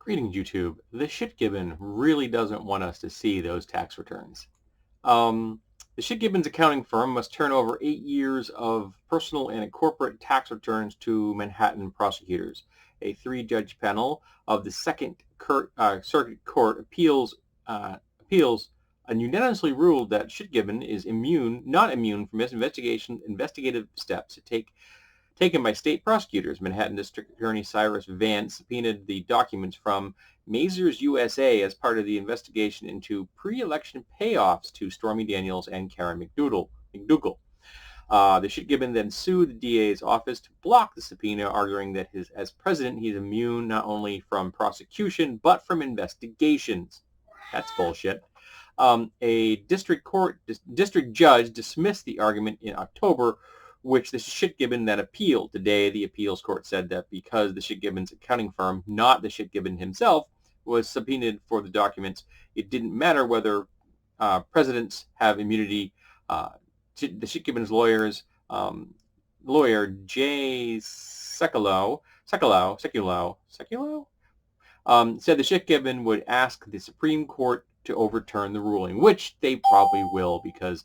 Greetings, YouTube. The shit-gibbon really doesn't want us to see those tax returns. Um, the shit-gibbon's accounting firm must turn over 8 years of personal and corporate tax returns to Manhattan prosecutors. A three-judge panel of the Second Circuit Court appeals unanimously ruled that shit-gibbon is not immune from investigative steps taken by state prosecutors. Manhattan District Attorney Cyrus Vance subpoenaed the documents from Mazars USA as part of the investigation into pre-election payoffs to Stormy Daniels and Karen McDougal. The shit-gibbon then sued the DA's office to block the subpoena, arguing that as president, he's immune not only from prosecution, but from investigations. That's bullshit. A district judge dismissed the argument in October, which the shit-gibbon then appealed. Today, the appeals court said that because the shit-gibbon's accounting firm, not the shit-gibbon himself, was subpoenaed for the documents, it didn't matter whether presidents have immunity. The shit-gibbon's lawyer, Jay Sekulow, said the shit-gibbon would ask the Supreme Court to overturn the ruling, which they probably will, because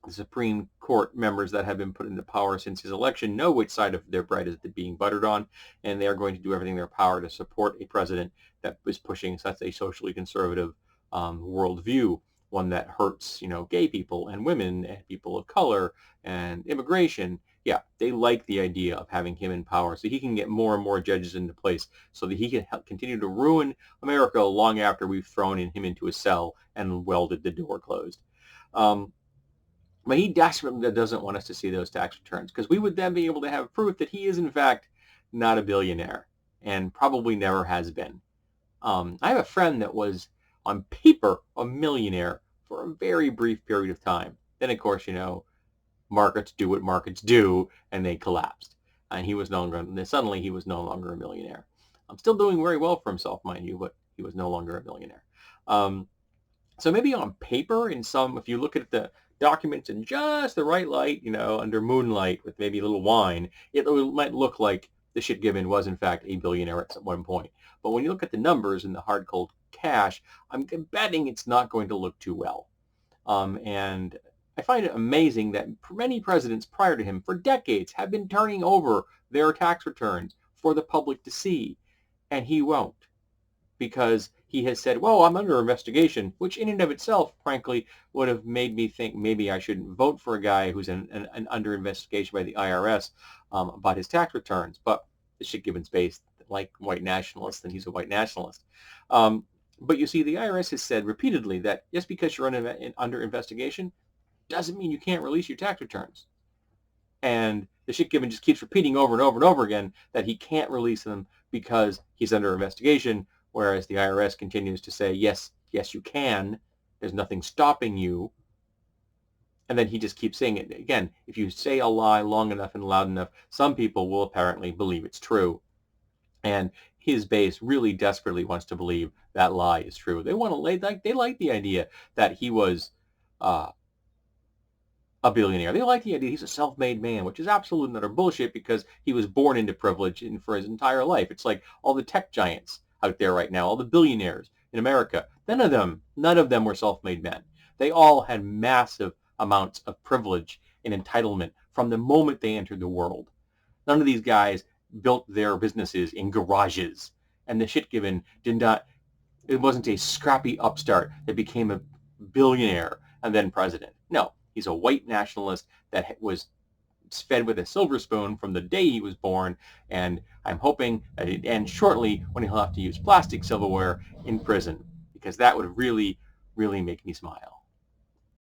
the Supreme Court members that have been put into power since his election know which side of their bread is being buttered on, and they are going to do everything in their power to support a president that is pushing such a socially conservative worldview, one that hurts, gay people and women and people of color and immigration. Yeah, they like the idea of having him in power so he can get more and more judges into place so that he can continue to ruin America long after we've thrown him into a cell and welded the door closed. But he desperately doesn't want us to see those tax returns, because we would then be able to have proof that he is, in fact, not a billionaire and probably never has been. I have a friend that was, on paper, a millionaire for a very brief period of time. Then, of course, markets do what markets do, and they collapsed. And suddenly he was no longer a millionaire. Still doing very well for himself, mind you, but he was no longer a millionaire. So maybe on paper, if you look at the documents in just the right light, under moonlight with maybe a little wine, it might look like the shit-gibbon was in fact a billionaire at one point. But when you look at the numbers in the hard cold cash, I'm betting it's not going to look too well. And I find it amazing that many presidents prior to him for decades have been turning over their tax returns for the public to see, and he won't, because he has said, well, I'm under investigation, which in and of itself, frankly, would have made me think maybe I shouldn't vote for a guy who's under investigation by the IRS about his tax returns. But the shit-gibbon's based like white nationalists, and he's a white nationalist. But you see, the IRS has said repeatedly that just because you're under investigation doesn't mean you can't release your tax returns. And the shit-gibbon just keeps repeating over and over and over again that he can't release them because he's under investigation, whereas the IRS continues to say, yes, you can. There's nothing stopping you. And then he just keeps saying it. Again, if you say a lie long enough and loud enough, some people will apparently believe it's true. And his base really desperately wants to believe that lie is true. They like the idea that he was a billionaire. They like the idea he's a self-made man, which is absolute and utter bullshit, because he was born into privilege for his entire life. It's like all the tech giants out there right now, all the billionaires in America. None of them were self-made men. They all had massive amounts of privilege and entitlement from the moment they entered the world. None of these guys built their businesses in garages, and the shit-gibbon it wasn't a scrappy upstart that became a billionaire and then president. No, he's a white nationalist that was fed with a silver spoon from the day he was born, and I'm hoping that it ends shortly when he'll have to use plastic silverware in prison, because that would really, really make me smile.